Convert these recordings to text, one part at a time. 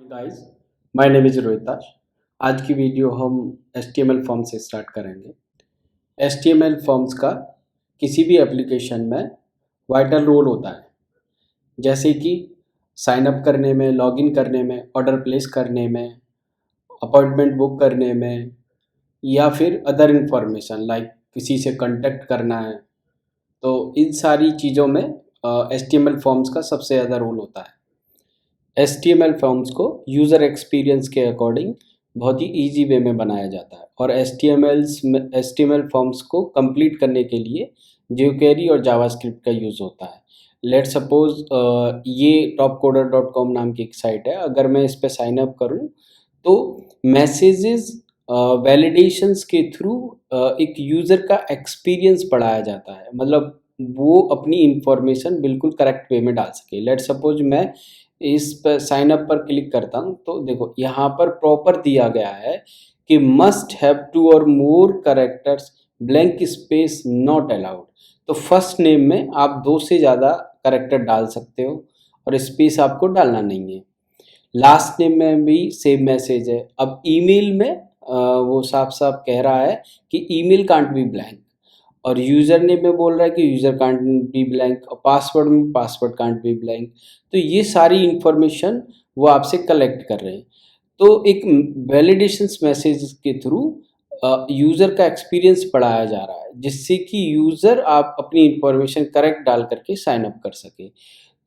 Guys, my name is Rohitash. आज की video हम HTML फॉर्म से स्टार्ट करेंगे। HTML फॉर्म्स का किसी भी एप्लीकेशन में वाइटल रोल होता है, जैसे कि साइन अप करने में, लॉगिन करने में, ऑर्डर प्लेस करने में, अपॉइंटमेंट बुक करने में, या फिर अदर इन्फॉर्मेशन लाइक किसी से कांटेक्ट करना है। तो इन सारी चीज़ों में HTML फॉर्म्स का सबसे ज़्यादा रोल होता है। HTML फॉर्म्स को यूज़र एक्सपीरियंस के अकॉर्डिंग बहुत ही ईजी वे में बनाया जाता है और HTML फॉर्म्स को कंप्लीट करने के लिए jQuery और जावास्क्रिप्ट का यूज़ होता है। लेट सपोज ये topcoder.com नाम की एक साइट है। अगर मैं इस पर साइन अप करूँ तो मैसेजेस वैलिडेशंस के थ्रू एक यूज़र का एक्सपीरियंस बढ़ाया जाता है, मतलब वो अपनी इंफॉर्मेशन बिल्कुल करेक्ट वे में डाल सके। लेट सपोज मैं इस पर साइन अप पर क्लिक करता हूँ तो देखो यहाँ पर प्रॉपर दिया गया है कि मस्ट हैव 2 और more characters, blank space not allowed. तो फर्स्ट नेम में आप 2 से ज़्यादा कैरेक्टर डाल सकते हो और स्पेस आपको डालना नहीं है। लास्ट नेम में भी सेम मैसेज है। अब ईमेल में वो साफ साफ कह रहा है कि ईमेल कांट बी ब्लैंक, और यूज़र नेम में बोल रहा है कि यूज़र कांट बी ब्लैंक, और पासवर्ड में पासवर्ड कांट बी ब्लैंक। तो ये सारी इंफॉर्मेशन वो आपसे कलेक्ट कर रहे हैं। तो एक वैलिडेशंस मैसेज के थ्रू यूज़र का एक्सपीरियंस बढ़ाया जा रहा है, जिससे कि यूज़र आप अपनी इंफॉर्मेशन करेक्ट डाल करके साइन अप कर सके।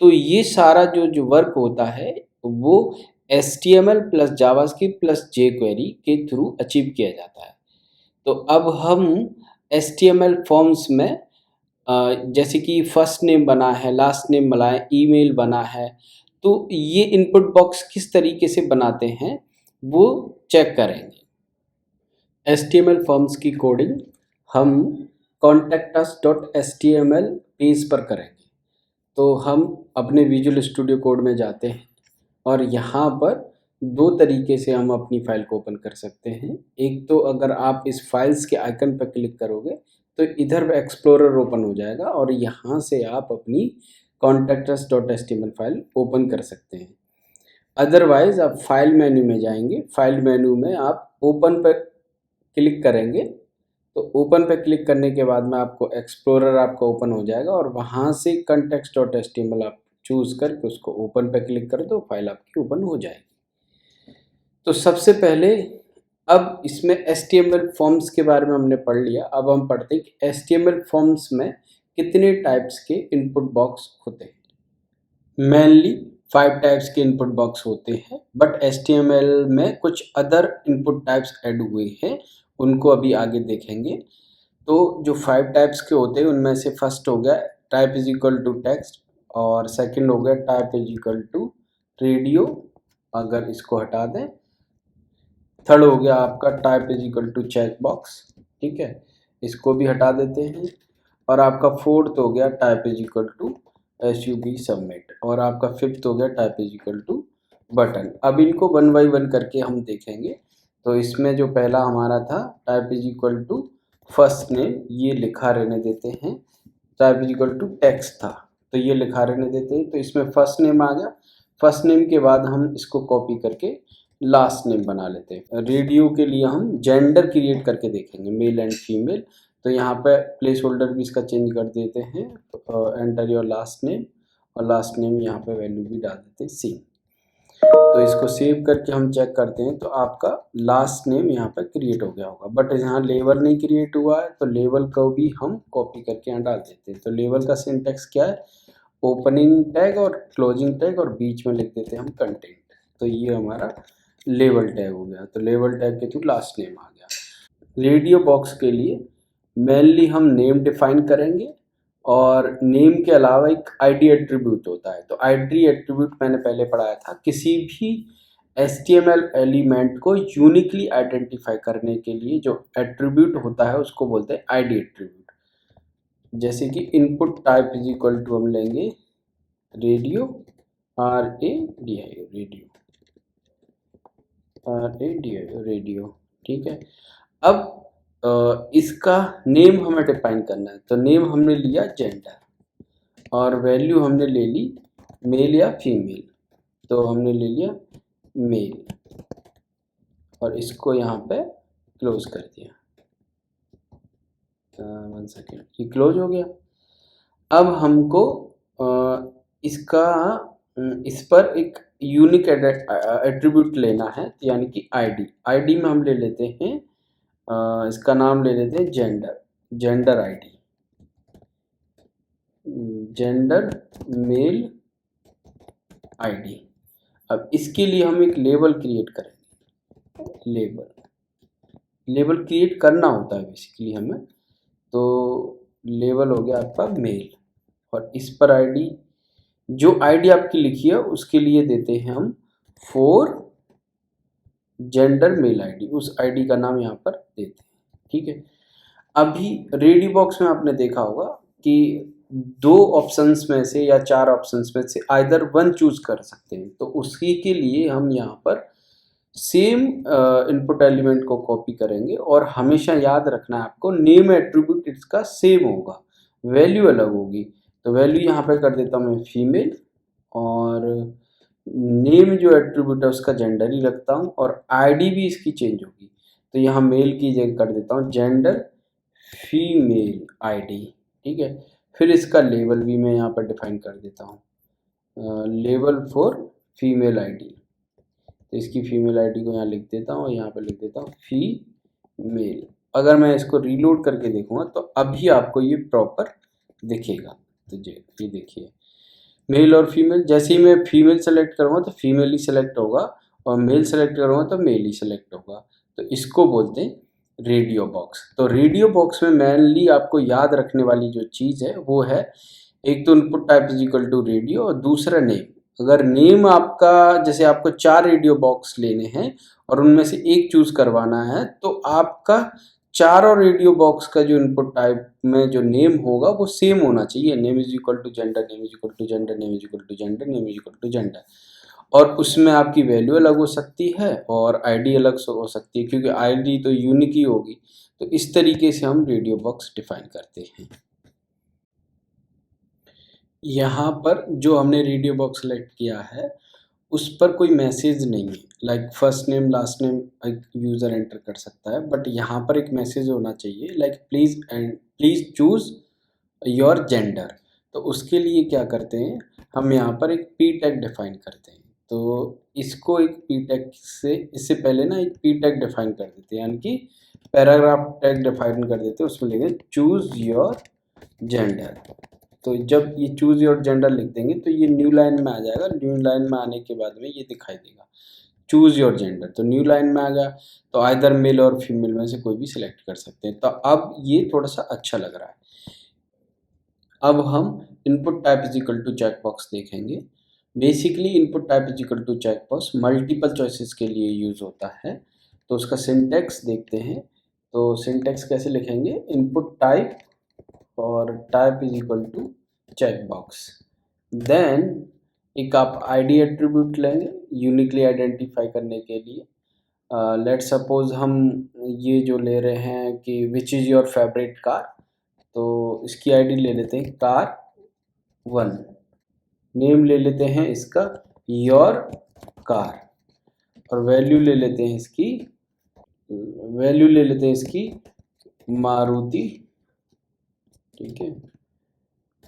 तो ये सारा जो वर्क होता है वो HTML plus JavaScript plus jQuery के थ्रू अचीव किया जाता है। तो अब हम HTML फॉर्म्स में जैसे कि फर्स्ट नेम बना है, लास्ट नेम बना है, ईमेल बना है, तो ये इनपुट बॉक्स किस तरीके से बनाते हैं वो चेक करेंगे। HTML फॉर्म्स की कोडिंग हम contactus.html पेज पर करेंगे। तो हम अपने विजुअल स्टूडियो कोड में जाते हैं और यहाँ पर 2 तरीके से हम अपनी फ़ाइल को ओपन कर सकते हैं। एक तो अगर आप इस फाइल्स के आइकन पर क्लिक करोगे तो इधर एक्सप्लोरर ओपन हो जाएगा और यहाँ से आप अपनी contactus.html फाइल ओपन कर सकते हैं। अदरवाइज़ आप फाइल मेन्यू में जाएंगे, फाइल मेन्यू में आप ओपन पर क्लिक करेंगे तो ओपन पे क्लिक करने के बाद में आपको एक्सप्लोरर आपका ओपन हो जाएगा और वहाँ से context.html आप चूज़ करके उसको ओपन पे क्लिक कर दो, फाइल आपकी ओपन हो जाएगी। तो सबसे पहले अब इसमें HTML फॉर्म्स के बारे में हमने पढ़ लिया। अब हम पढ़ते हैं कि HTML फॉर्म्स में कितने टाइप्स के इनपुट बॉक्स होते हैं। मेनली 5 टाइप्स के इनपुट बॉक्स होते हैं, बट HTML में कुछ अदर इनपुट टाइप्स ऐड हुए हैं, उनको अभी आगे देखेंगे। तो जो 5 टाइप्स के होते हैं उनमें से फर्स्ट हो गया type is equal to text, और सेकंड हो गया type is equal to radio, अगर इसको हटा दें। थर्ड हो गया आपका type is equal to check box, ठीक है, इसको भी हटा देते हैं। और आपका फोर्थ हो गया type is equal to SUB submit, और आपका फिफ्थ हो गया type is equal to button. अब इनको 1 बाई 1 करके हम देखेंगे। तो इसमें जो पहला हमारा था type is equal to first name, ये लिखा रहने देते हैं। Type is equal to text था तो ये लिखा रहने देते हैं। तो इसमें फर्स्ट नेम आ गया। फर्स्ट नेम के बाद हम इसको कॉपी करके लास्ट नेम बना लेते हैं। रेडियो के लिए हम जेंडर क्रिएट करके देखेंगे, मेल एंड फीमेल। तो यहाँ पे प्लेस होल्डर भी इसका चेंज कर देते हैं। एंटर योर लास्ट नेम, और लास्ट नेम यहाँ पे वैल्यू भी डाल देते हैं सेम। तो इसको सेव करके हम चेक करते हैं तो आपका लास्ट नेम यहाँ पे क्रिएट हो गया होगा, बट यहाँ लेबल नहीं क्रिएट हुआ है तो लेबल को भी हम कॉपी करके यहाँ डाल देते हैं। तो लेबल का सिंटैक्स क्या है, ओपनिंग टैग और क्लोजिंग टैग, और बीच में लिख देते हैं हम कंटेंट। तो ये हमारा लेबल टैग हो गया। तो लेबल टैग के थ्रू लास्ट नेम आ गया। रेडियो बॉक्स के लिए मेनली हम नेम डिफाइन करेंगे, और नेम के अलावा एक आईडी एट्रीब्यूट होता है। तो आईडी एट्रीब्यूट मैंने पहले पढ़ाया था, किसी भी HTML एलिमेंट को यूनिकली आइडेंटिफाई करने के लिए जो एट्रीब्यूट होता है उसको बोलते हैं आईडी एट्रीब्यूट। जैसे कि input type is equal to हम लेंगे रेडियो, रेडियो, रेडियो, ठीक है। अब इसका नेम हमें डिफाइन करना है। तो नेम हमने लिया जेंडर, और वैल्यू हमने ले ली मेल या फीमेल। तो हमने ले लिया मेल, और इसको यहाँ पे क्लोज कर दिया। 1 सेकेंड, ये क्लोज हो गया। अब हमको इसका इस पर एक यूनिक एट्रीब्यूट लेना है, यानी कि आईडी में हम ले लेते हैं, इसका नाम ले लेते हैं gender ID, gender male ID. अब इसके लिए हम एक लेबल क्रिएट करेंगे। लेबल क्रिएट करना होता है बेसिकली हमें, तो लेबल हो गया आपका मेल, और इस पर आईडी, जो आईडी आपकी लिखी है उसके लिए देते हैं हम फॉर जेंडर मेल आईडी, उस आईडी का नाम यहाँ पर देते हैं। ठीक है, अभी रेडी बॉक्स में आपने देखा होगा कि 2 ऑप्शंस में से या 4 ऑप्शंस में से आइदर 1 चूज कर सकते हैं, तो उसी के लिए हम यहाँ पर सेम इनपुट एलिमेंट को कॉपी करेंगे, और हमेशा याद रखना है आपको नेम एट्रीब्यूट इसका सेम होगा, वैल्यू अलग होगी। तो वैल्यू यहाँ पे कर देता हूँ मैं फीमेल, और नेम जो एट्रीब्यूट है उसका जेंडर ही रखता हूँ, और आईडी भी इसकी चेंज होगी, तो यहाँ मेल की जगह कर देता हूँ जेंडर फीमेल आईडी। ठीक है, फिर इसका लेबल भी मैं यहाँ पर डिफाइन कर देता हूँ, लेबल फॉर फीमेल आईडी, तो इसकी फीमेल आईडी को यहाँ लिख देता हूँ, यहाँ पर लिख देता हूँ फीमेल। अगर मैं इसको रीलोड करके देखूँगा तो अभी आपको ये प्रॉपर दिखेगा। तो ये देखिए मेल और फीमेल, जैसे ही मैं फीमेल सेलेक्ट करूँगा तो फीमेल ही सेलेक्ट होगा, और मेल सेलेक्ट करूँगा तो मेल ही सेलेक्ट होगा। तो इसको बोलते हैं रेडियो बॉक्स। तो रेडियो बॉक्स में मेनली आपको याद रखने वाली जो चीज़ है वो है, एक तो input type is equal to radio, और दूसरा नेम। अगर नेम आपका, जैसे आपको 4 रेडियो बॉक्स लेने हैं और उनमें से एक चूज करवाना है, तो आपका चारों रेडियो बॉक्स का जो इनपुट टाइप में जो नेम होगा वो सेम होना चाहिए। Name is equal to gender, name is equal to gender, name is equal to gender, name is equal to gender, और उसमें आपकी वैल्यू अलग हो सकती है और आईडी अलग हो सकती है, क्योंकि आईडी तो यूनिक ही होगी। तो इस तरीके से हम रेडियो बॉक्स डिफाइन करते हैं। यहाँ पर जो हमने रेडियो बॉक्स सेलेक्ट किया है उस पर कोई मैसेज नहीं है, like first name last name एक यूज़र एंटर कर सकता है, बट यहाँ पर एक मैसेज होना चाहिए like please choose your gender. तो उसके लिए क्या करते हैं, हम यहाँ पर एक पी टैग डिफाइन करते हैं। तो इसको एक पी टैग से, इससे पहले ना एक पी टैग डिफाइन कर देते हैं, यानी कि पैराग्राफ टैग डिफाइन कर देते हैं, उसमें लिखेंगे चूज़ योर जेंडर। तो जब ये चूज़ योर जेंडर लिख देंगे तो ये न्यू लाइन में आ जाएगा। न्यू लाइन में आने के बाद में ये दिखाई देगा चूज़ योर जेंडर, तो न्यू लाइन में आ गया। तो आइदर मेल और फीमेल में से कोई भी सिलेक्ट कर सकते हैं। तो अब ये थोड़ा सा अच्छा लग रहा है। अब हम input type is equal to check box देखेंगे। Basically input type is equal to check box multiple choices के लिए यूज़ होता है। तो उसका सिंटेक्स देखते हैं। तो सिंटेक्स कैसे लिखेंगे, इनपुट टाइप और type is equal to check box, then एक आप आईडी एट्रीब्यूट लेंगे यूनिकली आइडेंटिफाई करने के लिए। लेट सपोज हम ये जो ले रहे हैं कि which is your favourite car, तो इसकी आईडी ले लेते हैं कार 1, नेम ले लेते हैं इसका योर कार, और वैल्यू ले लेते हैं इसकी मारुति। ठीक है,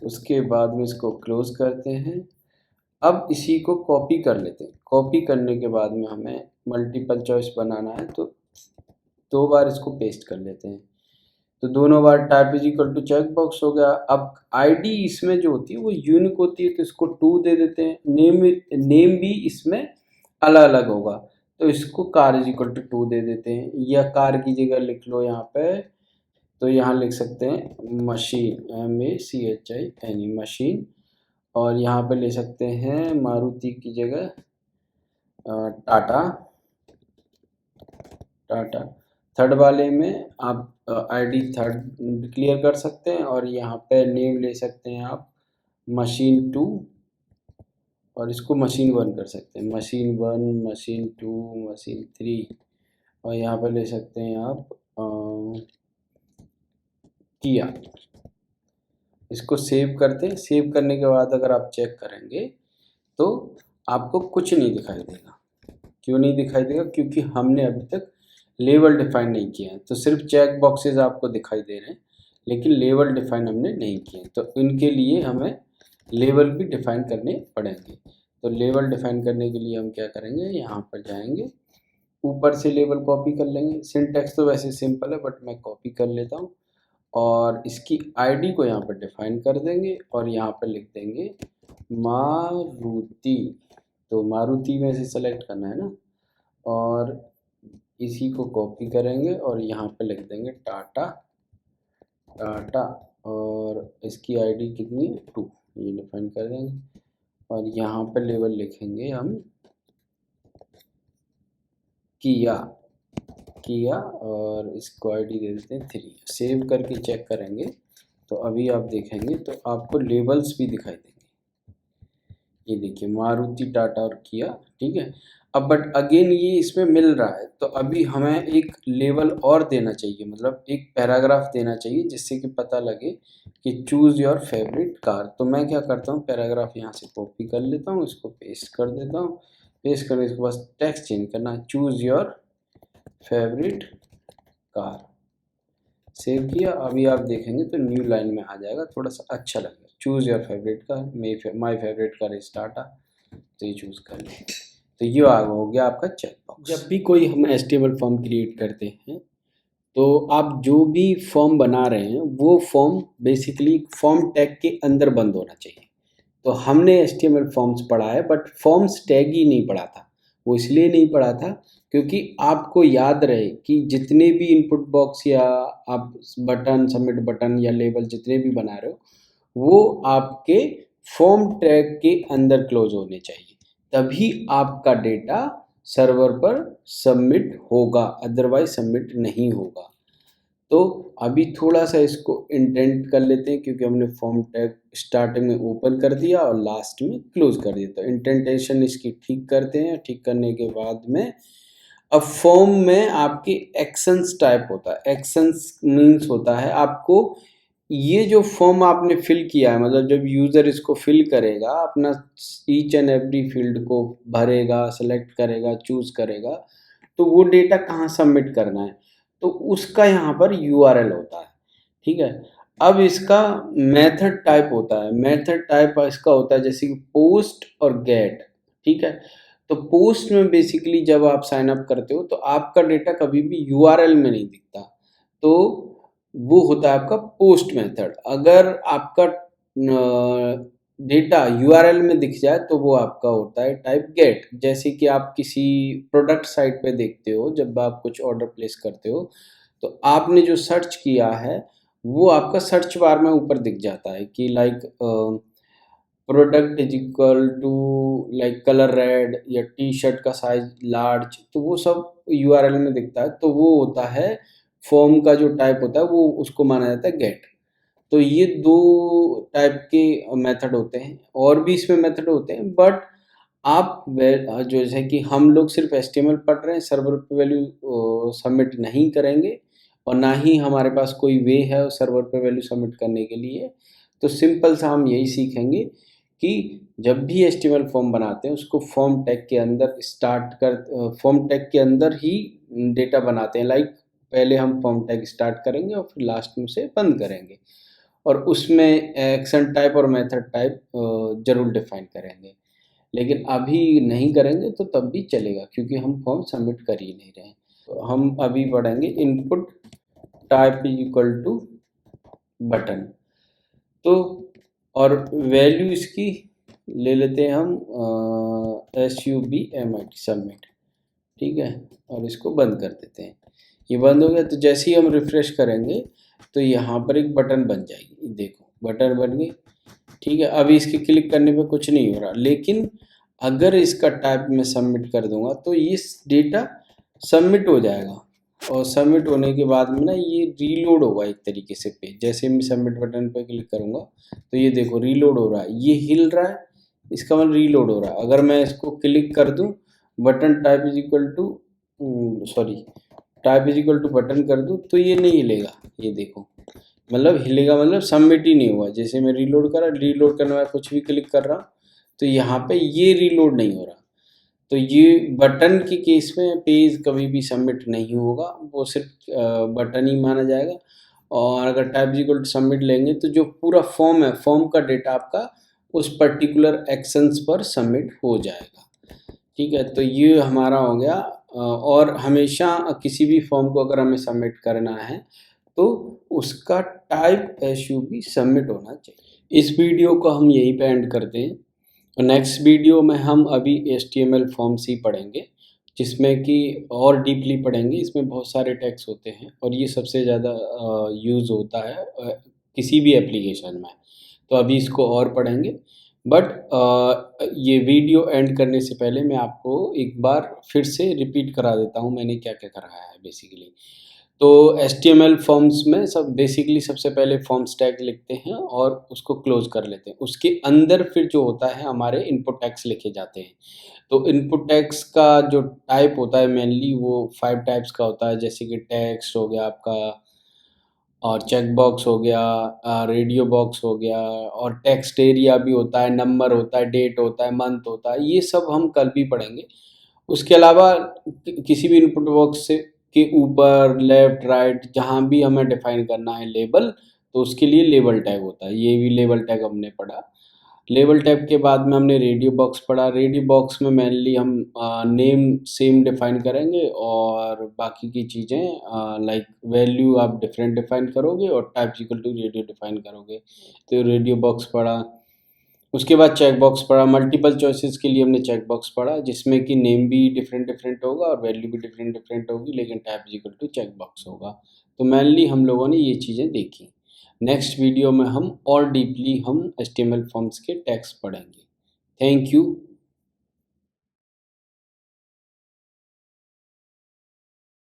उसके बाद में इसको क्लोज करते हैं। अब इसी को कॉपी कर लेते हैं। कॉपी करने के बाद में हमें मल्टीपल चॉइस बनाना है, तो 2 बार इसको पेस्ट कर लेते हैं। तो दोनों बार type is equal to check box हो गया। अब आईडी इसमें जो होती है वो यूनिक होती है, तो इसको 2 दे देते हैं। नेम भी इसमें अलग अलग होगा, तो इसको कार इज इक्वल टू 2 दे देते हैं, या कार की जगह लिख लो यहाँ पे, तो यहाँ लिख सकते हैं मशीन, MACHINE मशीन, और यहाँ पे ले सकते हैं मारुति की जगह टाटा। थर्ड वाले में आप आईडी थर्ड क्लियर कर सकते हैं, और यहाँ पे नेम ले सकते हैं आप मशीन 2, और इसको मशीन 1 कर सकते हैं, मशीन 1, मशीन 2, मशीन 3, और यहाँ पे ले सकते हैं आप किया। इसको सेव करते हैं। सेव करने के बाद अगर आप चेक करेंगे तो आपको कुछ नहीं दिखाई देगा, क्यों नहीं दिखाई देगा? क्योंकि हमने अभी तक लेवल डिफाइन नहीं किया है। तो सिर्फ चेक बॉक्सेस आपको दिखाई दे रहे हैं, लेकिन लेवल डिफाइन हमने नहीं किए। तो इनके लिए हमें लेवल भी डिफाइन करने पड़ेंगे। तो लेवल डिफाइन करने के लिए हम क्या करेंगे, यहाँ पर जाएंगे, ऊपर से लेवल कॉपी कर लेंगे। सिंटैक्स तो वैसे सिंपल है, बट मैं कॉपी कर लेता हूँ और इसकी आईडी को यहाँ पर डिफाइन कर देंगे और यहाँ पर लिख देंगे मारुति। तो मारुति में से सेलेक्ट करना है ना, और इसी को कॉपी करेंगे और यहाँ पे लिख देंगे टाटा, और इसकी आईडी कितनी है 2, ये डिफाइन कर देंगे। और यहाँ पे लेवल लिखेंगे हम किया और इसको आईडी दे देते हैं 3। सेव करके चेक करेंगे तो अभी आप देखेंगे तो आपको लेवल्स भी दिखाई देंगे। ये देखिए मारुति, टाटा और किया, ठीक है। अब बट अगेन ये इसमें मिल रहा है, तो अभी हमें एक लेवल और देना चाहिए, मतलब एक पैराग्राफ देना चाहिए जिससे कि पता लगे कि चूज़ योर फेवरेट कार। तो मैं क्या करता हूँ, पैराग्राफ यहाँ से कॉपी कर लेता हूँ, इसको पेस्ट कर देता हूँ। पेस्ट करने के बाद टेक्स्ट चेंज करना है, choose your favourite car. Save किया, अभी आप देखेंगे तो न्यू लाइन में आ जाएगा, थोड़ा सा अच्छा लगेगा। Choose your favourite car, my favourite car is Tata, तो ये चूज़ कर लें। तो ये हो गया आपका चेक बॉक्स। जब भी कोई हम HTML फॉर्म क्रिएट करते हैं तो आप जो भी फॉर्म बना रहे हैं वो फॉर्म बेसिकली फॉर्म टैग के अंदर बंद होना चाहिए। तो हमने HTML फॉर्म्स पढ़ा है, बट फॉर्म्स टैग ही नहीं पढ़ा था। वो इसलिए नहीं पढ़ा था क्योंकि आपको याद रहे कि जितने भी इनपुट बॉक्स या आप बटन, सबमिट बटन या लेबल जितने भी बना रहे हो वो आपके फॉर्म टैग के अंदर क्लोज होने चाहिए, तभी आपका डेटा सर्वर पर सबमिट होगा, अदरवाइज सबमिट नहीं होगा। तो अभी थोड़ा सा इसको इंडेंट कर लेते हैं क्योंकि हमने फॉर्म टैग स्टार्टिंग में ओपन कर दिया और लास्ट में क्लोज कर दिया। तो इंडेंटेशन इसकी ठीक करते हैं। ठीक करने के बाद में अब फॉर्म में आपके एक्शंस टाइप होता है। एक्शंस मीन्स होता है आपको ये जो फॉर्म आपने फिल किया है, मतलब जब यूज़र इसको फिल करेगा, अपना ईच एंड एवरी फील्ड को भरेगा, सेलेक्ट करेगा, चूज़ करेगा, तो वो डेटा कहाँ सबमिट करना है, तो उसका यहाँ पर URL होता है, ठीक है। अब इसका मेथड टाइप होता है। मेथड टाइप इसका होता है जैसे कि पोस्ट और गेट, ठीक है। तो पोस्ट में बेसिकली जब आप साइन अप करते हो तो आपका डेटा कभी भी URL में नहीं दिखता, तो वो होता है आपका पोस्ट मेथड। अगर आपका डेटा URL में दिख जाए तो वो आपका होता है टाइप गेट। जैसे कि आप किसी प्रोडक्ट साइट पे देखते हो, जब आप कुछ ऑर्डर प्लेस करते हो तो आपने जो सर्च किया है वो आपका सर्च बार में ऊपर दिख जाता है कि like product is equal to like colour red या टी-शर्ट का साइज लार्ज, तो वो सब URL में दिखता है। तो वो होता है फॉर्म का जो टाइप होता है, वो उसको माना जाता है गेट। तो ये 2 टाइप के मेथड होते हैं, और भी इसमें मेथड होते हैं, बट आप जो जैसे कि हम लोग सिर्फ HTML पढ़ रहे हैं, सर्वर पे वैल्यू सबमिट नहीं करेंगे और ना ही हमारे पास कोई वे है सर्वर पे वैल्यू सबमिट करने के लिए। तो सिंपल सा हम यही सीखेंगे कि जब भी HTML फॉर्म बनाते हैं उसको फॉर्म टैग के अंदर फॉर्म टैग के अंदर ही डेटा बनाते हैं। लाइक पहले हम फॉर्म टैग स्टार्ट करेंगे और फिर लास्ट में से बंद करेंगे, और उसमें एक्शन टाइप और मेथड टाइप जरूर डिफाइन करेंगे। लेकिन अभी नहीं करेंगे तो तब भी चलेगा क्योंकि हम फॉर्म सबमिट कर ही नहीं रहे हैं। तो हम अभी पढ़ेंगे input type is equal to button. तो और वैल्यू इसकी ले लेते हैं हम SUBMIT सबमिट, ठीक है, और इसको बंद कर देते हैं। ये बंद हो गया। तो जैसे ही हम रिफ्रेश करेंगे तो यहाँ पर एक बटन बन जाएगी, देखो बटन बन गई, ठीक है। अभी इसके क्लिक करने पे कुछ नहीं हो रहा, लेकिन अगर इसका टाइप में सबमिट कर दूंगा तो ये डेटा सबमिट हो जाएगा, और सबमिट होने के बाद में ना ये रीलोड होगा एक तरीके से पेज। जैसे मैं सबमिट बटन पर क्लिक करूंगा तो ये देखो रीलोड हो रहा है, ये हिल रहा है, इसका मतलब रीलोड हो रहा है। अगर मैं इसको क्लिक कर दूं, button type is equal to type is equal to button कर दूं तो ये नहीं हिलेगा। ये देखो मतलब हिलेगा मतलब सबमिट ही नहीं हुआ। जैसे मैं रीलोड कर रहा, रीलोड करने में कुछ भी क्लिक कर रहा तो यहाँ पे ये रीलोड नहीं हो रहा। तो ये बटन के केस में पेज कभी भी सबमिट नहीं होगा, वो सिर्फ बटन ही माना जाएगा। और अगर टाइप इक्वल टू सबमिट लेंगे तो जो पूरा फॉर्म है, फॉर्म का डेटा आपका उस पर्टिकुलर एक्शंस पर सबमिट हो जाएगा। ठीक है, तो ये हमारा हो गया। और हमेशा किसी भी फॉर्म को अगर हमें सबमिट करना है तो उसका टाइप एसयूवी सबमिट होना चाहिए। इस वीडियो को हम यहीं पे एंड करते हैं। नेक्स्ट वीडियो में हम अभी HTML फॉर्म्स ही पढ़ेंगे, जिसमें कि और डीपली पढ़ेंगे। इसमें बहुत सारे टैग्स होते हैं और ये सबसे ज़्यादा यूज़ होता है किसी भी एप्लीकेशन में, तो अभी इसको और पढ़ेंगे। बट ये वीडियो एंड करने से पहले मैं आपको एक बार फिर से रिपीट करा देता हूँ मैंने क्या क्या कराया है बेसिकली। तो HTML फॉर्म्स में सब बेसिकली सबसे पहले फॉर्म्स टैग लिखते हैं और उसको क्लोज कर लेते हैं। उसके अंदर फिर जो होता है हमारे इनपुट टैग्स लिखे जाते हैं। तो इनपुट टैग्स का जो टाइप होता है मेनली वो 5 टाइप्स का होता है, जैसे कि टेक्स्ट हो गया आपका, और चेक बॉक्स हो गया, रेडियो बॉक्स हो गया, और टेक्स्ट एरिया भी होता है, नंबर होता है, डेट होता है, मंथ होता है। ये सब हम कल भी पढ़ेंगे। उसके अलावा किसी भी इनपुट बॉक्स से के ऊपर, लेफ्ट, राइट, जहाँ भी हमें डिफाइन करना है लेबल, तो उसके लिए लेबल टैग होता है। ये भी लेबल टैग हमने पढ़ा। लेबल टैग के बाद में हमने रेडियो बॉक्स पढ़ा। रेडियो बॉक्स में मेनली हम नेम सेम डिफाइन करेंगे और बाकी की चीज़ें लाइक वैल्यू आप डिफरेंट डिफाइन करोगे और type equal to radio define करोगे। तो रेडियो बॉक्स पढ़ा। उसके बाद चेक बॉक्स पढ़ा। मल्टीपल चॉइसेस के लिए हमने चेक बॉक्स पढ़ा, जिसमें कि नेम भी डिफरेंट डिफरेंट होगा और वैल्यू भी डिफरेंट डिफरेंट होगी, लेकिन type equal to check box होगा। तो मेनली हम लोगों ने ये चीज़ें देखी। नेक्स्ट वीडियो में हम और डीपली हम HTML फॉर्म्स के टैग्स पढ़ेंगे। Thank you.